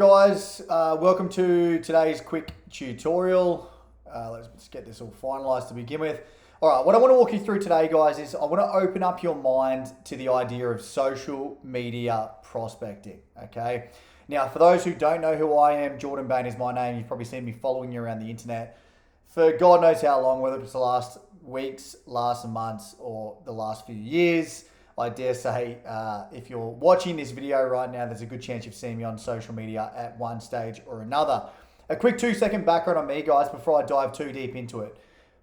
Guys, welcome to today's quick tutorial. Let's get this all finalized to begin with. All right, what I want to walk you through today, guys, is I want to open up your mind to the idea of social media prospecting, okay? Now, for those who don't know who I am, Jordan Bain is my name. You've probably seen me following you around the internet for God knows how long, whether it's the last weeks, last months, or the last few years. I dare say, if you're watching this video right now, there's a good chance you've seen me on social media at one stage or another. A quick 2-second background on me, guys, before I dive too deep into it.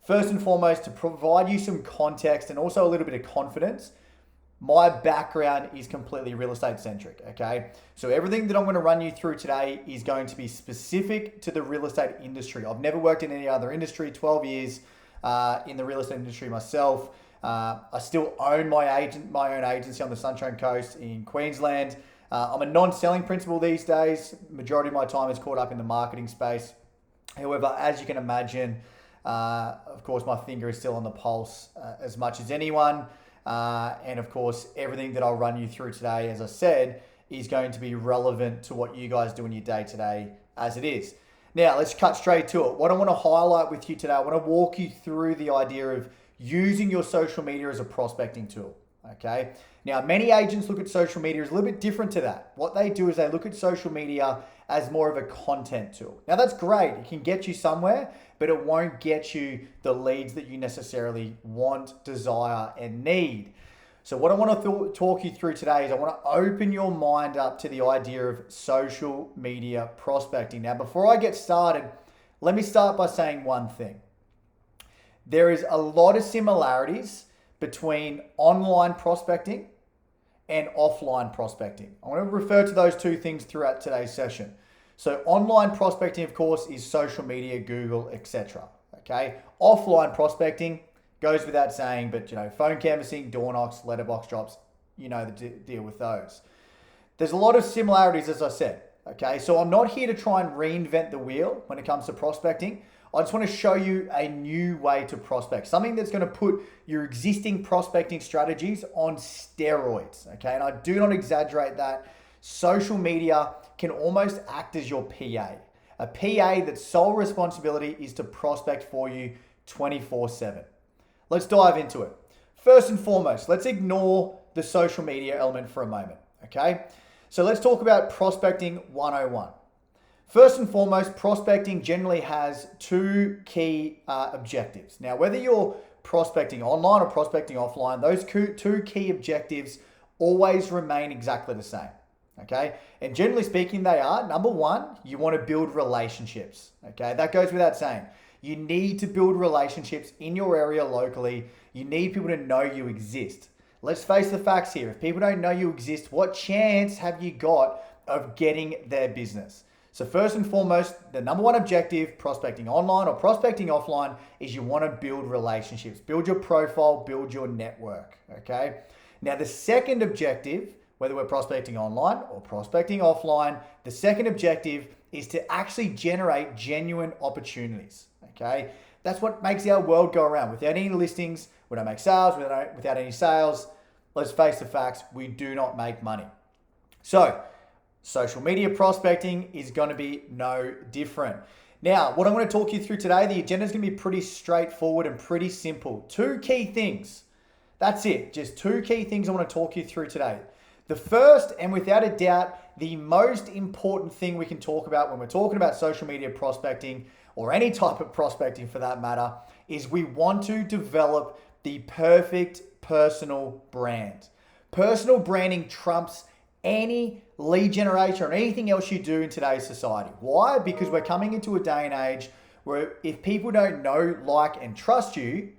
First and foremost, to provide you some context and also a little bit of confidence, my background is completely real estate centric, okay? So everything that I'm going to run you through today is going to be specific to the real estate industry. I've never worked in any other industry, 12 years in the real estate industry myself. I still own my own agency on the Sunshine Coast in Queensland. I'm a non-selling principal these days. Majority of my time is caught up in the marketing space. However, as you can imagine, of course, my finger is still on the pulse as much as anyone. And of course, everything that I'll run you through today, as I said, is going to be relevant to what you guys do in your day-to-day as it is. Now, let's cut straight to it. What I want to highlight with you today, I want to walk you through the idea of using your social media as a prospecting tool, okay? Now, many agents look at social media as a little bit different to that. What they do is they look at social media as more of a content tool. Now, that's great. It can get you somewhere, but it won't get you the leads that you necessarily want, desire, and need. So what I want to talk you through today is I want to open your mind up to the idea of social media prospecting. Now, before I get started, let me start by saying one thing. There is a lot of similarities between online prospecting and offline prospecting. I want to refer to those two things throughout today's session. So online prospecting, of course, is social media, Google, etc. Okay. Offline prospecting goes without saying, but phone canvassing, door knocks, letterbox drops, you know the deal with those. There's a lot of similarities, as I said. Okay. So I'm not here to try and reinvent the wheel when it comes to prospecting. I just want to show you a new way to prospect, something that's going to put your existing prospecting strategies on steroids, okay? And I do not exaggerate that. Social media can almost act as your PA, a PA that's sole responsibility is to prospect for you 24/7. Let's dive into it. First and foremost, let's ignore the social media element for a moment, okay? So let's talk about prospecting 101. First and foremost, prospecting generally has two key objectives. Now, whether you're prospecting online or prospecting offline, those two key objectives always remain exactly the same, okay? And generally speaking, they are, number one, you want to build relationships, okay? That goes without saying. You need to build relationships in your area locally. You need people to know you exist. Let's face the facts here. If people don't know you exist, what chance have you got of getting their business? So first and foremost, the number one objective, prospecting online or prospecting offline, is you want to build relationships, build your profile, build your network, okay? Now, the second objective, whether we're prospecting online or prospecting offline, the second objective is to actually generate genuine opportunities, okay? That's what makes our world go around. Without any listings, we don't make sales. Without any sales, let's face the facts, we do not make money. So, social media prospecting is going to be no different. Now, what I'm going to talk you through today, the agenda is going to be pretty straightforward and pretty simple. Two key things. That's it. Just two key things I want to talk you through today. The first, and without a doubt, the most important thing we can talk about when we're talking about social media prospecting or any type of prospecting for that matter, is we want to develop the perfect personal brand. Personal branding trumps any lead generation or anything else you do in today's society. Why? Because we're coming into a day and age where if people don't know, like, and trust you,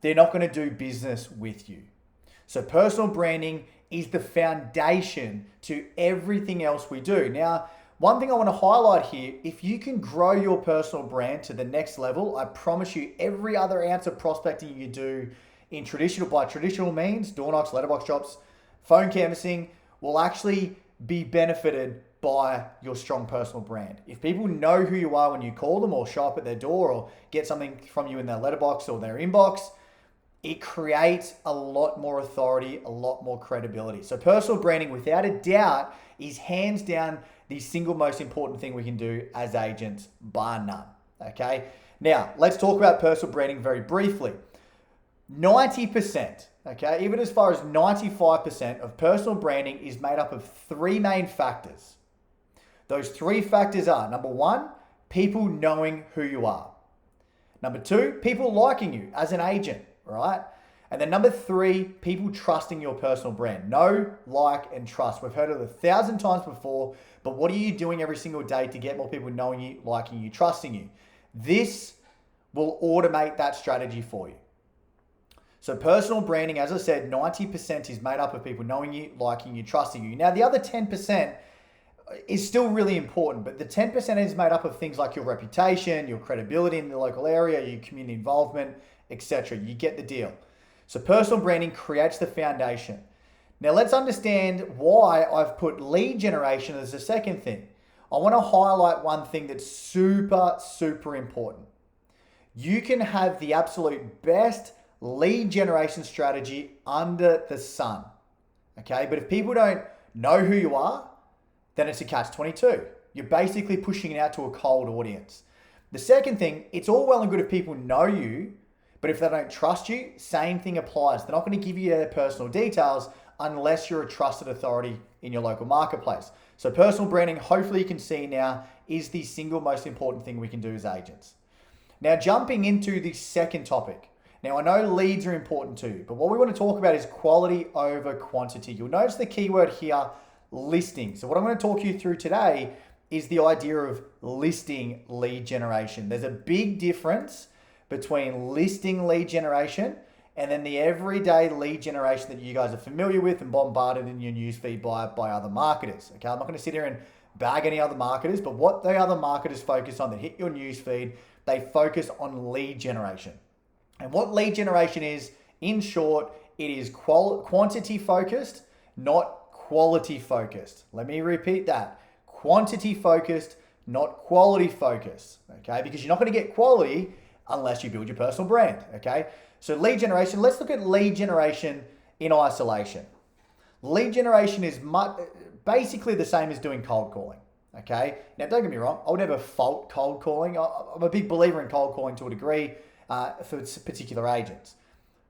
they're not going to do business with you. So personal branding is the foundation to everything else we do. Now, one thing I want to highlight here, if you can grow your personal brand to the next level, I promise you every other ounce of prospecting you do by traditional means, door knocks, letterbox drops, phone canvassing, will actually be benefited by your strong personal brand. If people know who you are when you call them or show up at their door or get something from you in their letterbox or their inbox, it creates a lot more authority, a lot more credibility. So personal branding, without a doubt, is hands down the single most important thing we can do as agents, bar none. Okay. Now, let's talk about personal branding very briefly. 90%, okay, even as far as 95% of personal branding is made up of three main factors. Those three factors are, number one, people knowing who you are. Number two, people liking you as an agent, right? And then number three, people trusting your personal brand. Know, like, and trust. We've heard it 1,000 times before, but what are you doing every single day to get more people knowing you, liking you, trusting you? This will automate that strategy for you. So personal branding, as I said, 90% is made up of people knowing you, liking you, trusting you. Now, the other 10% is still really important, but the 10% is made up of things like your reputation, your credibility in the local area, your community involvement, etc. You get the deal. So personal branding creates the foundation. Now let's understand why I've put lead generation as the second thing. I want to highlight one thing that's super, super important. You can have the absolute best lead generation strategy under the sun, okay? But if people don't know who you are, then it's a catch-22. You're basically pushing it out to a cold audience. The second thing, it's all well and good if people know you, but if they don't trust you, same thing applies. They're not going to give you their personal details unless you're a trusted authority in your local marketplace. So personal branding, hopefully you can see now, is the single most important thing we can do as agents. Now jumping into the second topic. Now I know leads are important too, but what we want to talk about is quality over quantity. You'll notice the keyword here, listing. So what I'm going to talk you through today is the idea of listing lead generation. There's a big difference between listing lead generation and then the everyday lead generation that you guys are familiar with and bombarded in your newsfeed by other marketers. Okay, I'm not going to sit here and bag any other marketers, but what the other marketers focus on that hit your newsfeed, they focus on lead generation. And what lead generation is, in short, it is quantity focused, not quality focused. Let me repeat that. Quantity focused, not quality focused. Okay, because you're not going to get quality unless you build your personal brand. Okay, so lead generation, let's look at lead generation in isolation. Lead generation is basically the same as doing cold calling. Okay, now don't get me wrong, I would never fault cold calling. I'm a big believer in cold calling to a degree for particular agents.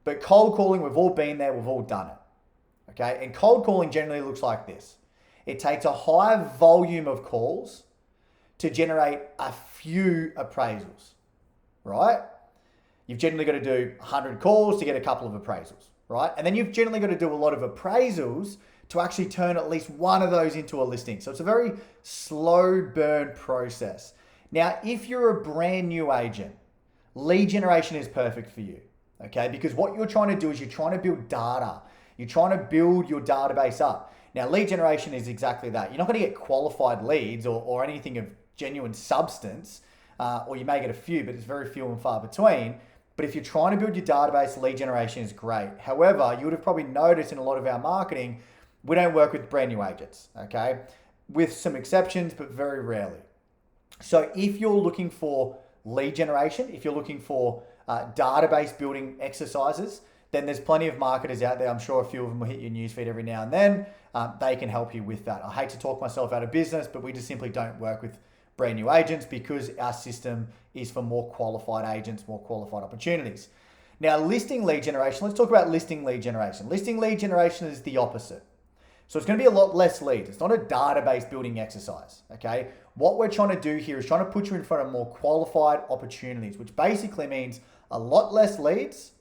But cold calling, we've all been there, we've all done it. Okay, and cold calling generally looks like this. It takes a high volume of calls to generate a few appraisals, right? You've generally got to do 100 calls to get a couple of appraisals, right? And then you've generally got to do a lot of appraisals to actually turn at least one of those into a listing. So it's a very slow burn process. Now, if you're a brand new agent, lead generation is perfect for you, okay? Because what you're trying to do is you're trying to build data. You're trying to build your database up. Now, lead generation is exactly that. You're not going to get qualified leads or anything of genuine substance, or you may get a few, but it's very few and far between. But if you're trying to build your database, lead generation is great. However, you would have probably noticed in a lot of our marketing, we don't work with brand new agents, okay? With some exceptions, but very rarely. So if you're looking for lead generation, if you're looking for database building exercises, then there's plenty of marketers out there. I'm sure a few of them will hit your newsfeed every now and then. They can help you with that. I hate to talk myself out of business, but we just simply don't work with brand new agents because our system is for more qualified agents, more qualified opportunities. Now, listing lead generation, let's talk about listing lead generation. Listing lead generation is the opposite. So it's going to be a lot less leads. It's not a database building exercise, okay? What we're trying to do here is trying to put you in front of more qualified opportunities, which basically means a lot less leads,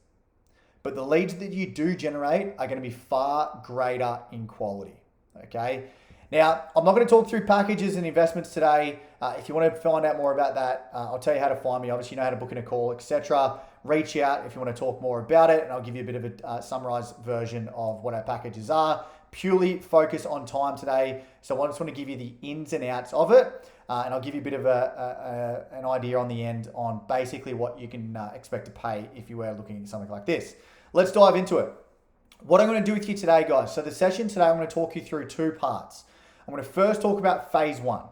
but the leads that you do generate are going to be far greater in quality, okay? Now, I'm not going to talk through packages and investments today. If you want to find out more about that, I'll tell you how to find me. Obviously, you know how to book in a call, etc. Reach out if you want to talk more about it, and I'll give you a bit of a summarized version of what our packages are. Purely focus on time today, so I just want to give you the ins and outs of it, and I'll give you a bit of an idea on the end on basically what you can expect to pay if you were looking at something like this. Let's dive into it. What I'm going to do with you today, guys, so the session today, I'm going to talk you through two parts. I'm going to first talk about phase one.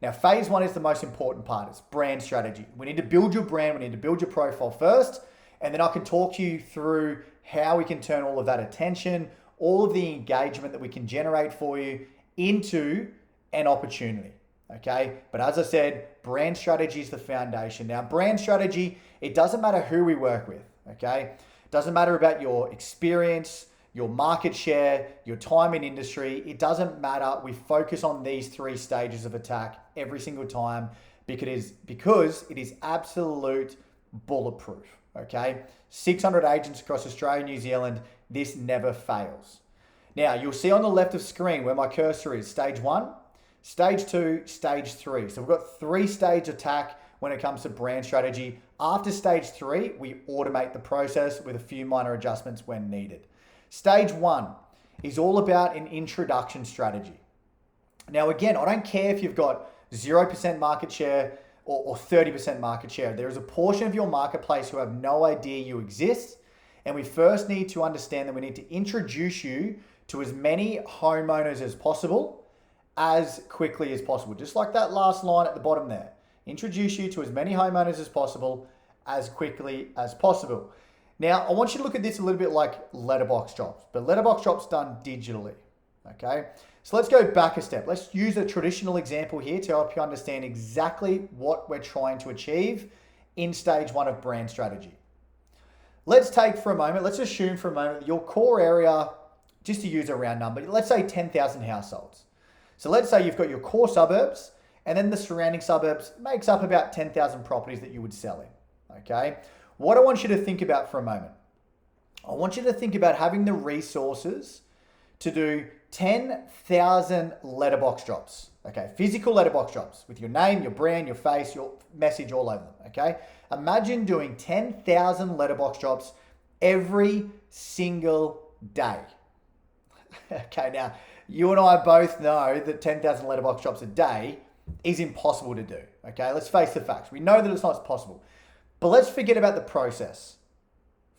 Now, phase one is the most important part. It's brand strategy. We need to build your brand. We need to build your profile first, and then I can talk you through how we can turn all of that attention, all of the engagement that we can generate for you into and opportunity. Okay, but as I said, brand strategy is the foundation. Now, brand strategy, it doesn't matter who we work with. Okay, it doesn't matter about your experience, your market share, your time in industry. It doesn't matter. We focus on these 3 stages of attack every single time because it is absolute bulletproof. Okay, 600 agents across Australia and New Zealand. This never fails. Now, you'll see on the left of screen where my cursor is stage 1, stage 2, stage 3. So we've got 3-stage attack when it comes to brand strategy. After stage 3, we automate the process with a few minor adjustments when needed. Stage 1 is all about an introduction strategy. Now, again, I don't care if you've got 0% market share or 30% market share. There is a portion of your marketplace who have no idea you exist. And we first need to understand that we need to introduce you to as many homeowners as possible as quickly as possible. Just like that last line at the bottom there. Introduce you to as many homeowners as possible as quickly as possible. Now, I want you to look at this a little bit like letterbox drops, but letterbox drops done digitally. Okay, so let's go back a step. Let's use a traditional example here to help you understand exactly what we're trying to achieve in stage 1 of brand strategy. Let's assume for a moment that your core area, just to use a round number, let's say 10,000 households. So let's say you've got your core suburbs, and then the surrounding suburbs makes up about 10,000 properties that you would sell in. Okay, what I want you to think about for a moment, I want you to think about having the resources to do 10,000 letterbox drops. Okay, physical letterbox drops with your name, your brand, your face, your message all over them. Okay, imagine doing 10,000 letterbox drops every single day. Okay, now you and I both know that 10,000 letterbox drops a day is impossible to do. Okay, let's face the facts. We know that it's not possible. But let's forget about the process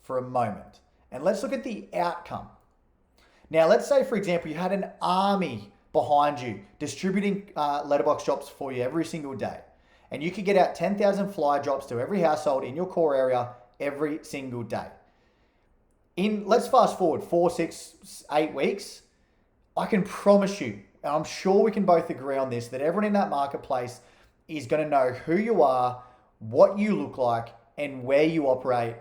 for a moment and let's look at the outcome. Now, let's say, for example, you had an army behind you distributing letterbox drops for you every single day. And you could get out 10,000 flyer drops to every household in your core area every single day. Let's fast forward 4, 6, 8 weeks. I can promise you, and I'm sure we can both agree on this, that everyone in that marketplace is going to know who you are, what you look like, and where you operate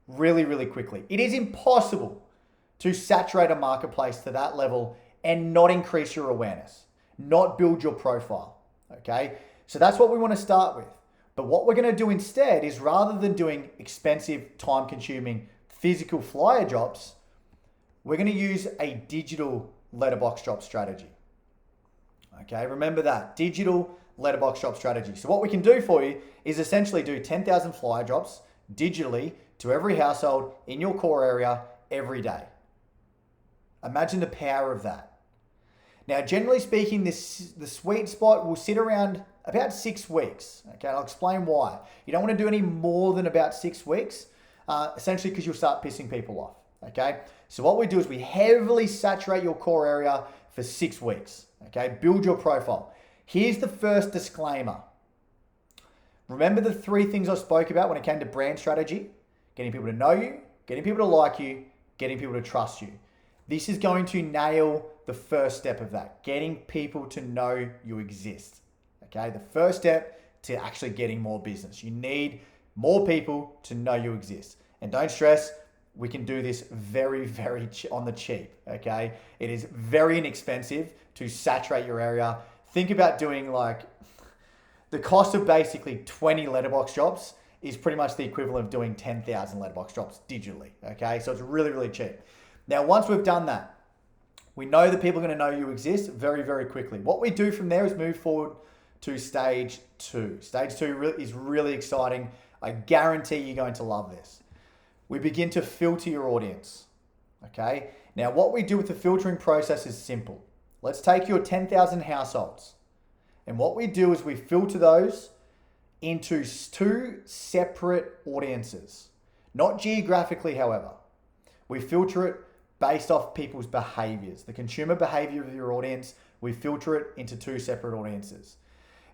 really, really quickly. It is impossible to saturate a marketplace to that level and not increase your awareness, not build your profile, okay? So that's what we want to start with. But what we're going to do instead is, rather than doing expensive, time-consuming physical flyer drops, we're going to use a digital letterbox drop strategy. Okay, remember that, digital letterbox drop strategy. So what we can do for you is essentially do 10,000 flyer drops digitally to every household in your core area every day. Imagine the power of that. Now, generally speaking, the sweet spot will sit around about 6 weeks. Okay, I'll explain why. You don't want to do any more than about 6 weeks, essentially because you'll start pissing people off. Okay, so what we do is we heavily saturate your core area for 6 weeks. Okay, build your profile. Here's the first disclaimer. Remember the 3 things I spoke about when it came to brand strategy? Getting people to know you, getting people to like you, getting people to trust you. This is going to nail the first step of that, getting people to know you exist. Okay, the first step to actually getting more business. You need more people to know you exist. And don't stress, we can do this very, very on the cheap. Okay, it is very inexpensive to saturate your area. Think about doing like the cost of basically 20 letterbox drops is pretty much the equivalent of doing 10,000 letterbox drops digitally. Okay, so it's really, really cheap. Now, once we've done that, we know that people are going to know you exist very, very quickly. What we do from there is move forward to stage 2. Stage 2 is really exciting. I guarantee you're going to love this. We begin to filter your audience. Okay, now what we do with the filtering process is simple. Let's take your 10,000 households. And what we do is we filter those into 2 separate audiences. Not geographically, however. We filter it based off people's behaviors. The consumer behavior of your audience, we filter it into 2 separate audiences.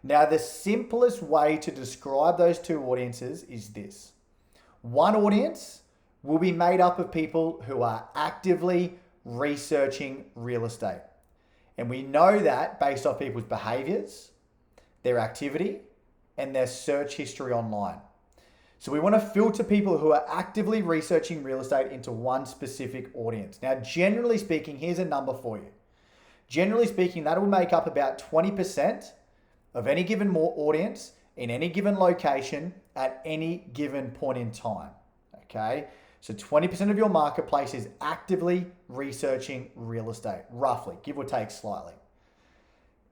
Now, the simplest way to describe those 2 audiences is this. One audience will be made up of people who are actively researching real estate. And we know that based off people's behaviors, their activity, and their search history online. So we want to filter people who are actively researching real estate into one specific audience. Now, generally speaking, here's a number for you. Generally speaking, that will make up about 20% of any given audience in any given location at any given point in time. Okay? So 20% of your marketplace is actively researching real estate, roughly, give or take slightly.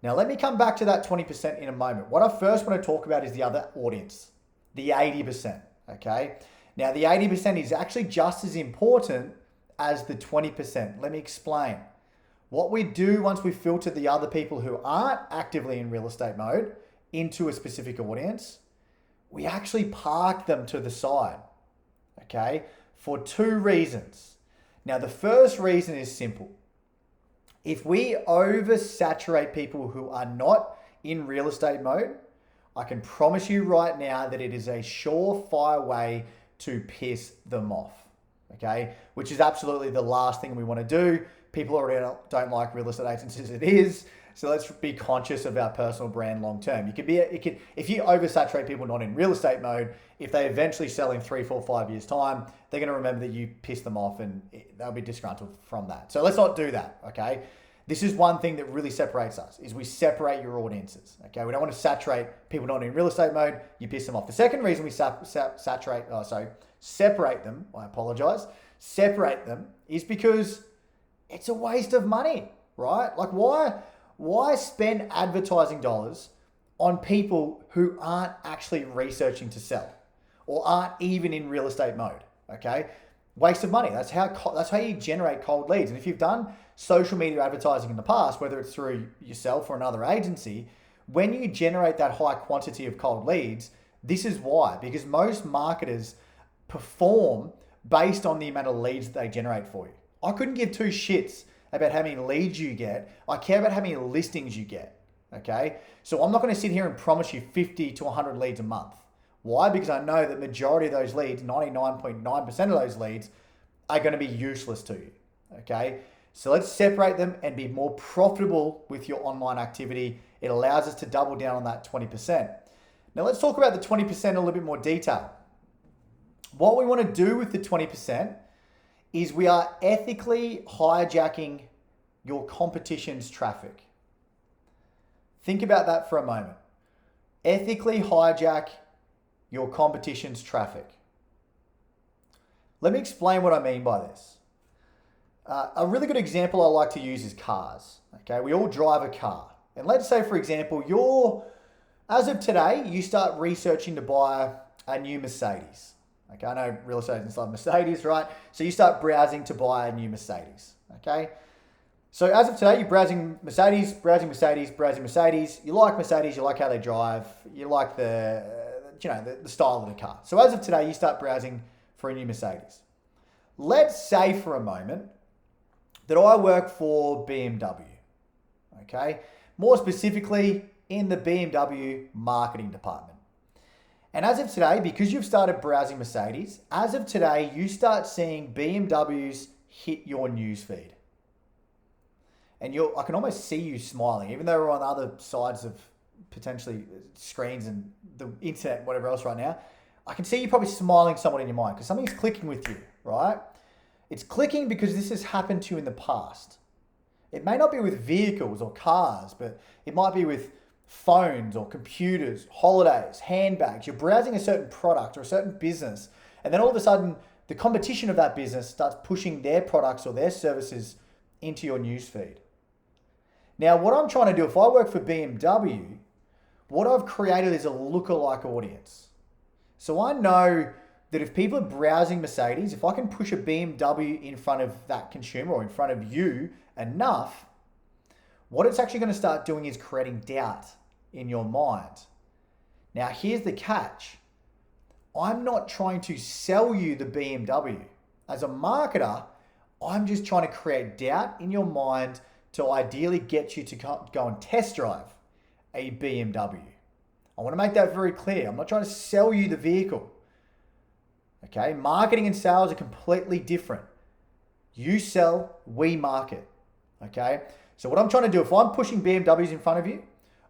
Now, let me come back to that 20% in a moment. What I first want to talk about is the other audience, the 80%, okay? Now, the 80% is actually just as important as the 20%. Let me explain. What we do once we filter the other people who aren't actively in real estate mode into a specific audience, we actually park them to the side, okay? For two reasons. Now, the first reason is simple. If we oversaturate people who are not in real estate mode, I can promise you right now that it is a surefire way to piss them off, okay? Which is absolutely the last thing we want to do. People already don't like real estate agents as it is, so let's be conscious of our personal brand long term. If you oversaturate people not in real estate mode, if they eventually sell in 3, 4, 5 years time, they're going to remember that you pissed them off and they'll be disgruntled from that. So let's not do that, okay? This is one thing that really separates us, is we separate your audiences, okay? We don't want to saturate people not in real estate mode, you piss them off. The second reason we separate them, I apologize, separate them is because it's a waste of money, right? Like why spend advertising dollars on people who aren't actually researching to sell or aren't even in real estate mode, okay? Waste of money. That's how you generate cold leads. And if you've done social media advertising in the past, whether it's through yourself or another agency, when you generate that high quantity of cold leads, this is why. Because most marketers perform based on the amount of leads that they generate for you. I couldn't give two shits about how many leads you get. I care about how many listings you get, okay? So I'm not going to sit here and promise you 50 to 100 leads a month. Why? Because I know that majority of those leads, 99.9% of those leads, are going to be useless to you, okay? So let's separate them and be more profitable with your online activity. It allows us to double down on that 20%. Now let's talk about the 20% in a little bit more detail. What we want to do with the 20% is we are ethically hijacking your competition's traffic. Think about that for a moment. Ethically hijack your competition's traffic. Let me explain what I mean by this. A really good example I like to use is cars. Okay, we all drive a car. And let's say, for example, as of today, you start researching to buy a new Mercedes. Okay, I know real estate agents love Mercedes, right? So you start browsing to buy a new Mercedes, okay? So as of today, you're browsing Mercedes. You like Mercedes, you like how they drive, you like the style of the car. So as of today, you start browsing for a new Mercedes. Let's say for a moment that I work for BMW, okay? More specifically, in the BMW marketing department. And as of today, because you've started browsing Mercedes, as of today, you start seeing BMWs hit your newsfeed. And I can almost see you smiling, even though we're on other sides of potentially screens and the internet, whatever else right now. I can see you probably smiling somewhat in your mind because something's clicking with you, right? It's clicking because this has happened to you in the past. It may not be with vehicles or cars, but it might be with phones or computers, holidays, handbags. You're browsing a certain product or a certain business, and then all of a sudden the competition of that business starts pushing their products or their services into your newsfeed. Now, what I'm trying to do, if I work for BMW, what I've created is a lookalike audience. So I know that if people are browsing Mercedes, if I can push a BMW in front of that consumer or in front of you enough, what it's actually going to start doing is creating doubt in your mind. Now, here's the catch. I'm not trying to sell you the BMW. As a marketer, I'm just trying to create doubt in your mind to ideally get you to go and test drive a BMW. I want to make that very clear. I'm not trying to sell you the vehicle. Okay, marketing and sales are completely different. You sell, we market. Okay, So what I'm trying to do, if I'm pushing BMWs in front of you,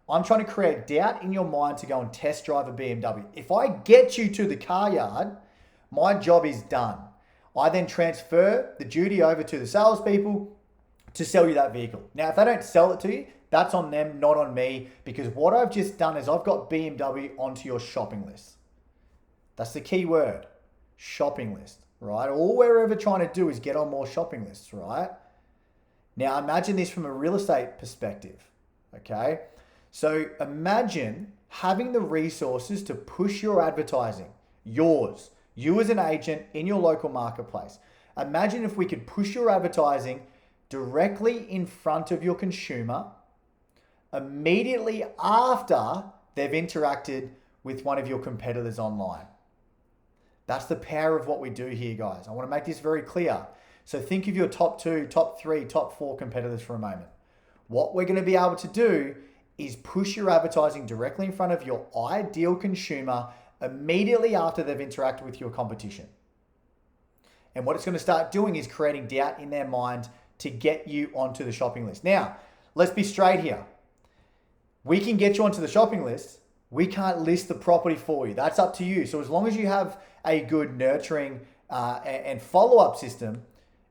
I'm trying to create doubt in your mind to go and test drive a BMW. If I get you to the car yard, my job is done. I then transfer the duty over to the salespeople to sell you that vehicle. Now, if they don't sell it to you, that's on them, not on me, because what I've just done is I've got BMW onto your shopping list. That's the key word, shopping list, right? All we're ever trying to do is get on more shopping lists, right? Now, imagine this from a real estate perspective, okay? So imagine having the resources to push your advertising, yours, you as an agent in your local marketplace. Imagine if we could push your advertising directly in front of your consumer immediately after they've interacted with one of your competitors online. That's the power of what we do here, guys. I want to make this very clear. So think of your top 2, top 3, top 4 competitors for a moment. What we're going to be able to do is push your advertising directly in front of your ideal consumer immediately after they've interacted with your competition. And what it's going to start doing is creating doubt in their mind to get you onto the shopping list. Now, let's be straight here. We can get you onto the shopping list. We can't list the property for you. That's up to you. So as long as you have a good nurturing and follow-up system,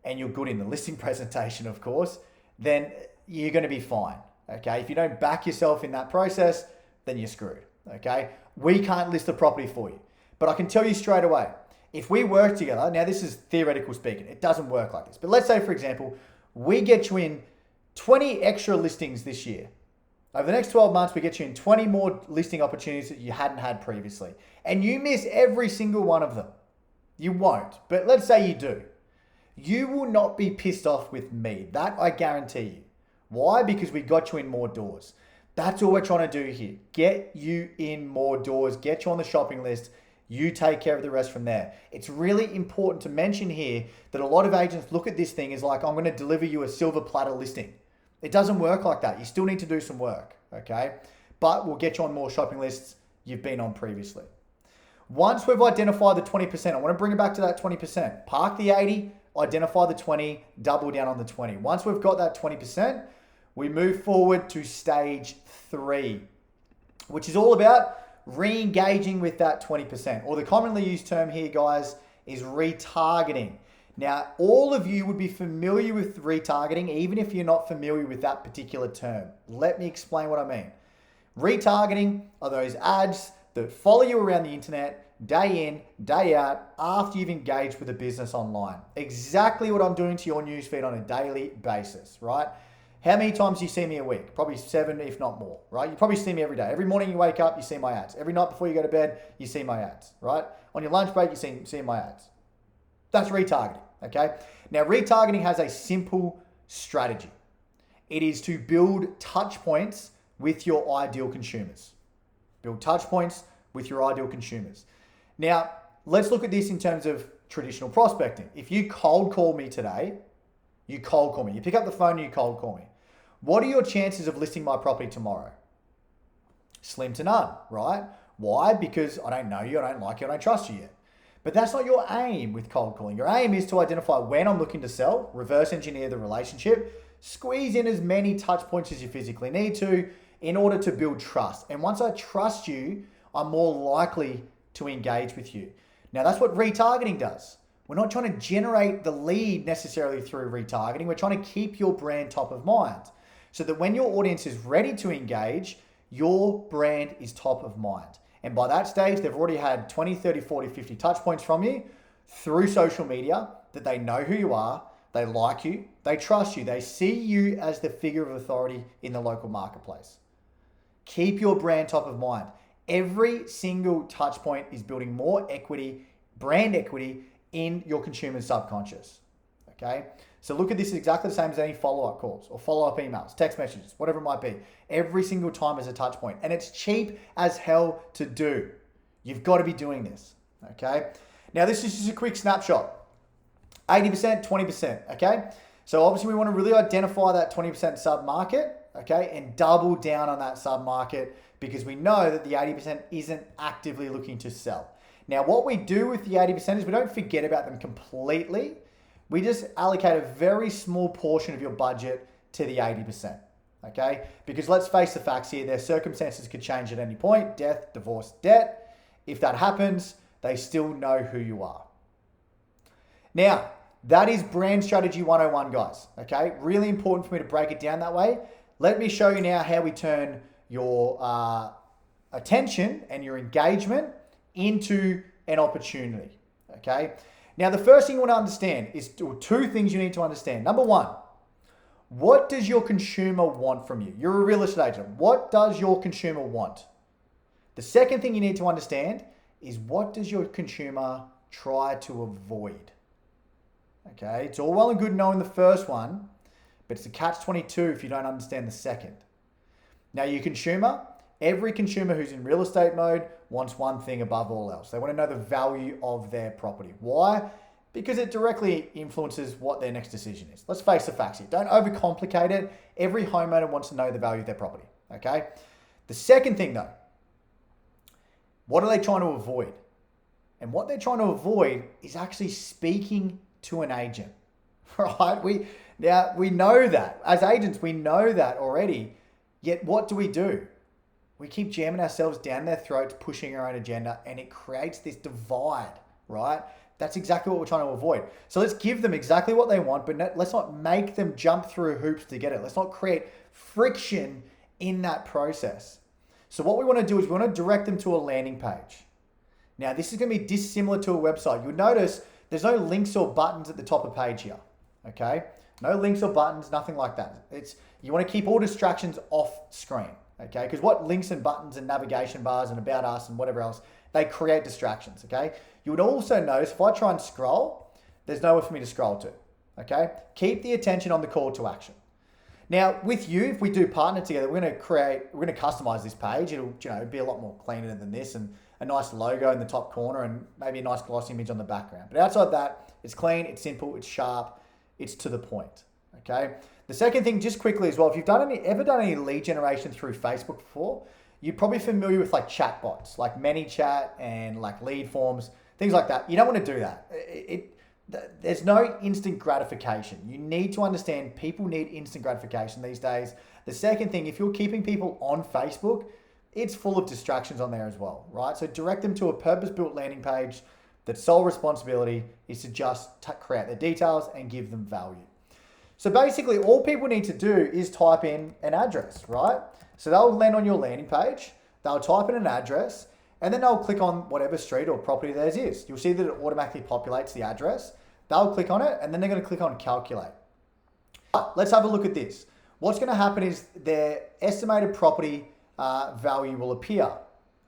and you're good in the listing presentation, of course, then you're going to be fine. Okay. If you don't back yourself in that process, then you're screwed. Okay. We can't list the property for you, but I can tell you straight away, if we work together, now this is theoretical speaking, it doesn't work like this, but let's say, for example, we get you in 20 extra listings this year. Over the next 12 months, we get you in 20 more listing opportunities that you hadn't had previously, and you miss every single one of them. You won't, but let's say you do. You will not be pissed off with me. That I guarantee you. Why? Because we got you in more doors. That's all we're trying to do here. Get you in more doors, get you on the shopping list. You take care of the rest from there. It's really important to mention here that a lot of agents look at this thing as like, I'm going to deliver you a silver platter listing. It doesn't work like that. You still need to do some work, okay? But we'll get you on more shopping lists you've been on previously. Once we've identified the 20%, I want to bring it back to that 20%. Park the 80, identify the 20, double down on the 20. Once we've got that 20%, we move forward to stage 3, which is all about re-engaging with that 20%. Or the commonly used term here, guys, is retargeting. Now, all of you would be familiar with retargeting, even if you're not familiar with that particular term. Let me explain what I mean. Retargeting are those ads that follow you around the internet day in, day out, after you've engaged with a business online. Exactly what I'm doing to your newsfeed on a daily basis, right? How many times do you see me a week? Probably 7, if not more, right? You probably see me every day. Every morning you wake up, you see my ads. Every night before you go to bed, you see my ads, right? On your lunch break, you see my ads. That's retargeting, okay? Now, retargeting has a simple strategy. It is to build touch points with your ideal consumers. Build touch points with your ideal consumers. Now, let's look at this in terms of traditional prospecting. If you cold call me today, you cold call me. You pick up the phone and you cold call me. What are your chances of listing my property tomorrow? Slim to none, right? Why? Because I don't know you, I don't like you, I don't trust you yet. But that's not your aim with cold calling. Your aim is to identify when I'm looking to sell, reverse engineer the relationship, squeeze in as many touch points as you physically need to in order to build trust. And once I trust you, I'm more likely to engage with you. Now, that's what retargeting does. We're not trying to generate the lead necessarily through retargeting. We're trying to keep your brand top of mind so that when your audience is ready to engage, your brand is top of mind. And by that stage, they've already had 20, 30, 40, 50 touch points from you through social media that they know who you are, they like you, they trust you, they see you as the figure of authority in the local marketplace. Keep your brand top of mind. Every single touch point is building more equity, brand equity in your consumer's subconscious, okay? So look at this exactly the same as any follow-up calls or follow-up emails, text messages, whatever it might be. Every single time is a touch point, and it's cheap as hell to do. You've got to be doing this, okay? Now, this is just a quick snapshot. 80%, 20%, okay? So obviously we want to really identify that 20% sub-market, okay, and double down on that sub-market because we know that the 80% isn't actively looking to sell. Now, what we do with the 80% is we don't forget about them completely. We just allocate a very small portion of your budget to the 80%. Okay? Because let's face the facts here, their circumstances could change at any point, death, divorce, debt. If that happens, they still know who you are. Now, that is brand strategy 101, guys. Okay? Really important for me to break it down that way. Let me show you now how we turn your attention and your engagement into an opportunity. Okay? Now, the first thing you want to understand is two things you need to understand. Number one, what does your consumer want from you? You're a real estate agent. What does your consumer want? The second thing you need to understand is what does your consumer try to avoid? Okay, it's all well and good knowing the first one, but it's a catch-22 if you don't understand the second. Now, your consumer, every consumer who's in real estate mode wants one thing above all else. They want to know the value of their property. Why? Because it directly influences what their next decision is. Let's face the facts here. Don't overcomplicate it. Every homeowner wants to know the value of their property. Okay? The second thing though, what are they trying to avoid? And what they're trying to avoid is actually speaking to an agent, right? We know that. As agents, we know that already. Yet what do? We keep jamming ourselves down their throats, pushing our own agenda, and it creates this divide, right? That's exactly what we're trying to avoid. So let's give them exactly what they want, but let's not make them jump through hoops to get it. Let's not create friction in that process. So what we want to do is we want to direct them to a landing page. Now, this is going to be dissimilar to a website. You'll notice there's no links or buttons at the top of page here, okay? No links or buttons, nothing like that. You want to keep all distractions off screen, okay? Because what links and buttons and navigation bars and about us and whatever else, they create distractions, okay? You would also notice if I try and scroll, there's nowhere for me to scroll to, okay? Keep the attention on the call to action. Now, with you, if we do partner together, we're going to customize this page. It'll, be a lot more cleaner than this, and a nice logo in the top corner and maybe a nice glossy image on the background. But outside that, it's clean, it's simple, it's sharp, it's to the point, okay? The second thing, just quickly as well, if you've ever done any lead generation through Facebook before, you're probably familiar with like chatbots, like ManyChat and like lead forms, things like that. You don't want to do that. There's no instant gratification. You need to understand people need instant gratification these days. The second thing, if you're keeping people on Facebook, it's full of distractions on there as well, right? So direct them to a purpose-built landing page that's sole responsibility is to just create the details and give them value. So basically all people need to do is type in an address, right? So they'll land on your landing page, they'll type in an address, and then they'll click on whatever street or property theirs is. You'll see that it automatically populates the address. They'll click on it, and then they're going to click on calculate. Let's have a look at this. What's going to happen is their estimated property value will appear.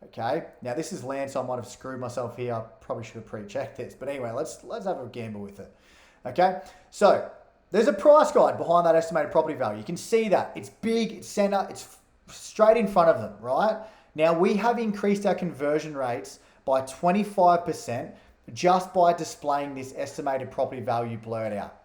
Okay. Now this is land, so I might have screwed myself here. I probably should have pre-checked this, but anyway, let's have a gamble with it. Okay. So there's a price guide behind that estimated property value. You can see that it's big, it's center, it's straight in front of them, right? Now we have increased our conversion rates by 25% just by displaying this estimated property value blurred out.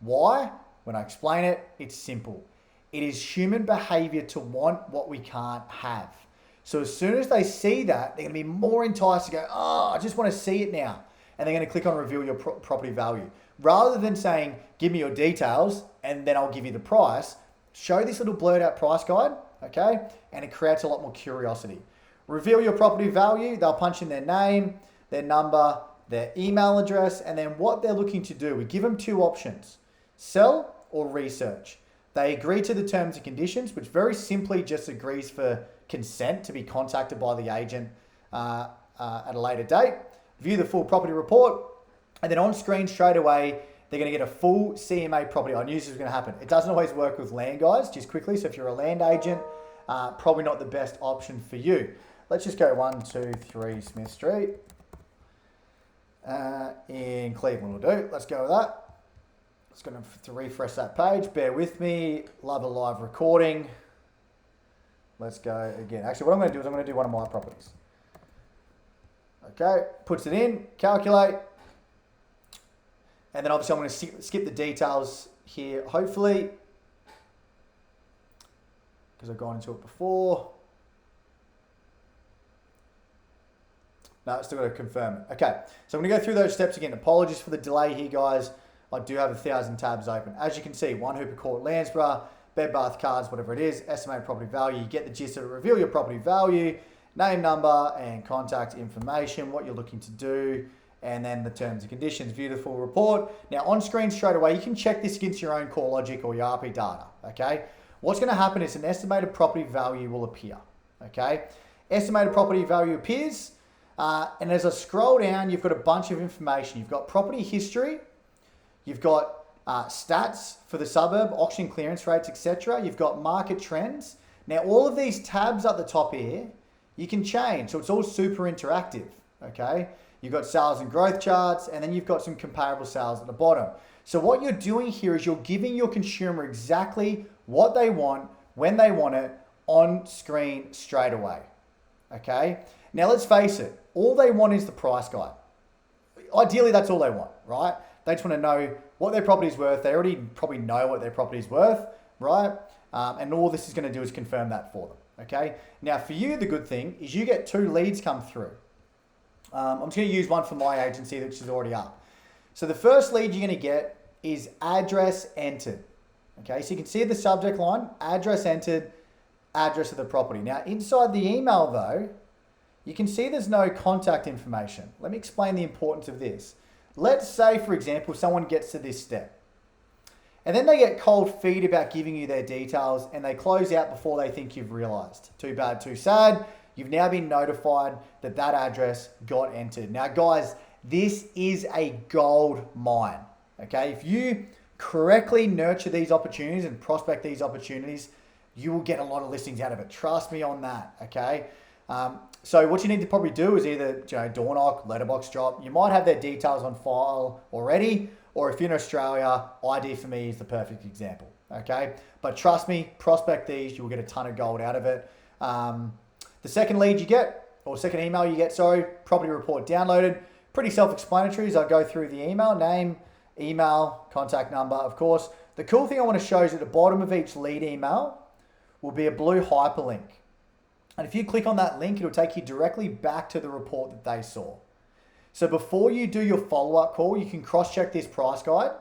Why? When I explain it, it's simple. It is human behavior to want what we can't have. So as soon as they see that, they're going to be more enticed to go, oh, I just want to see it now. And they're going to click on reveal your property value. Rather than saying, give me your details and then I'll give you the price, show this little blurred out price guide, okay? And it creates a lot more curiosity. Reveal your property value, they'll punch in their name, their number, their email address, and then what they're looking to do. We give them two options, sell or research. They agree to the terms and conditions, which very simply just agrees for consent to be contacted by the agent at a later date, view the full property report, and then on screen straight away, they're going to get a full CMA property. I knew this was going to happen. It doesn't always work with land guys, just quickly. So if you're a land agent, probably not the best option for you. Let's just go 123 Smith Street in Cleveland will do. Let's go with that. It's going to refresh that page. Bear with me. Love a live recording. Let's go again. Actually, what I'm going to do is I'm going to do one of my properties. Okay, puts it in, calculate. And then obviously I'm going to skip the details here, hopefully, because I've gone into it before. No, still got to confirm it. Okay, so I'm going to go through those steps again. Apologies for the delay here, guys. I do have 1,000 tabs open. As you can see, One Hooper Court, Landsborough, Bed Bath Cards, whatever it is, estimated property value. You get the gist of it. Reveal your property value, name, number, and contact information, what you're looking to do, and then the terms and conditions. View the full report. Now on screen straight away, you can check this against your own CoreLogic or your RP data, okay? What's gonna happen is an estimated property value will appear, okay? Estimated property value appears, and as I scroll down, you've got a bunch of information. You've got property history, you've got stats for the suburb, auction clearance rates, etc. You've got market trends. Now, all of these tabs at the top here, you can change. So it's all super interactive, okay? You've got sales and growth charts, and then you've got some comparable sales at the bottom. So what you're doing here is you're giving your consumer exactly what they want, when they want it, on screen straight away, okay? Now, let's face it, all they want is the price guide. Ideally, that's all they want, right? They just want to know what their property's worth. They already probably know what their property's worth, right? And all this is going to do is confirm that for them, okay? Now, for you, the good thing is you get 2 leads come through. I'm just going to use one for my agency, which is already up. So the first lead you're going to get is address entered, okay? So you can see the subject line, address entered, address of the property. Now, inside the email, though, you can see there's no contact information. Let me explain the importance of this. Let's say, for example, someone gets to this step and then they get cold feet about giving you their details and they close out before they think you've realized. Too bad, too sad. You've now been notified that that address got entered. Now, guys, this is a gold mine, okay? If you correctly nurture these opportunities and prospect these opportunities, you will get a lot of listings out of it. Trust me on that, okay? So what you need to probably do is either door knock, letterbox drop. You might have their details on file already, or if you're in Australia, ID for me is the perfect example, okay? But trust me, prospect these, you will get a ton of gold out of it. The second lead you get, or second email you get, sorry, property report downloaded. Pretty self-explanatory as I go through the email, name, email, contact number, of course. The cool thing I want to show is at the bottom of each lead email will be a blue hyperlink. And if you click on that link, it'll take you directly back to the report that they saw. So before you do your follow-up call, you can cross-check this price guide.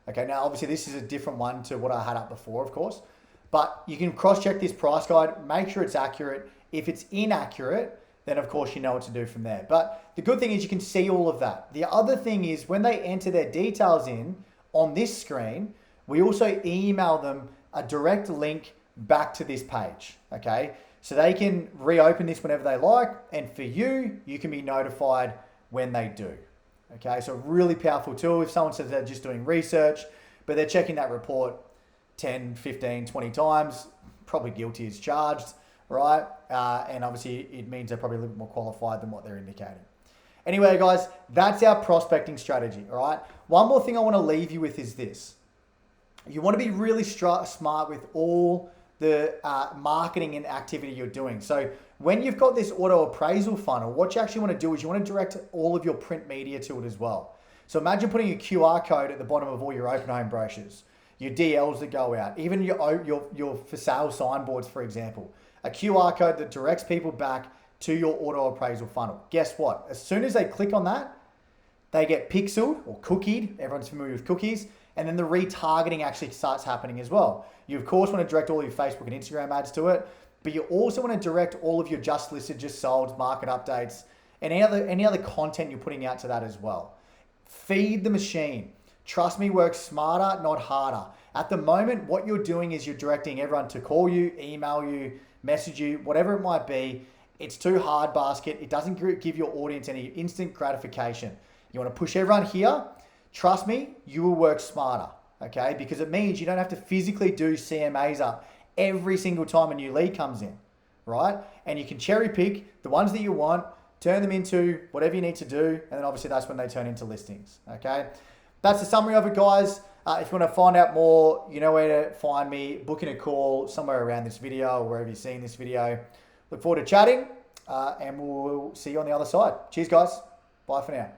Okay, now obviously this is a different one to what I had up before, of course. But you can cross-check this price guide, make sure it's accurate. If it's inaccurate, then of course you know what to do from there. But the good thing is you can see all of that. The other thing is when they enter their details in on this screen, we also email them a direct link back to this page, okay? So they can reopen this whenever they like, and for you, you can be notified when they do. Okay, so really powerful tool. If someone says they're just doing research, but they're checking that report 10, 15, 20 times, probably guilty as charged, right? And obviously it means they're probably a little bit more qualified than what they're indicating. Anyway, guys, that's our prospecting strategy, all right? One more thing I want to leave you with is this. You want to be really smart with all the marketing and activity you're doing. So when you've got this auto appraisal funnel, what you actually want to do is you want to direct all of your print media to it as well. So imagine putting a QR code at the bottom of all your open home brochures, your DLs that go out, even your for sale signboards, for example, a QR code that directs people back to your auto appraisal funnel. Guess what? As soon as they click on that, they get pixeled or cookied. Everyone's familiar with cookies. And then the retargeting actually starts happening as well. You, of course, want to direct all your Facebook and Instagram ads to it, but you also want to direct all of your just listed, just sold, market updates, and any other content you're putting out to that as well. Feed the machine. Trust me, work smarter, not harder. At the moment, what you're doing is you're directing everyone to call you, email you, message you, whatever it might be. It's too hard basket. It doesn't give your audience any instant gratification. You want to push everyone here. Trust me, you will work smarter, okay? Because it means you don't have to physically do CMAs up every single time a new lead comes in, right? And you can cherry pick the ones that you want, turn them into whatever you need to do, and then obviously that's when they turn into listings, okay? That's the summary of it, guys. If you want to find out more, you know where to find me. Booking a call somewhere around this video or wherever you're seeing this video. Look forward to chatting, and we'll see you on the other side. Cheers, guys. Bye for now.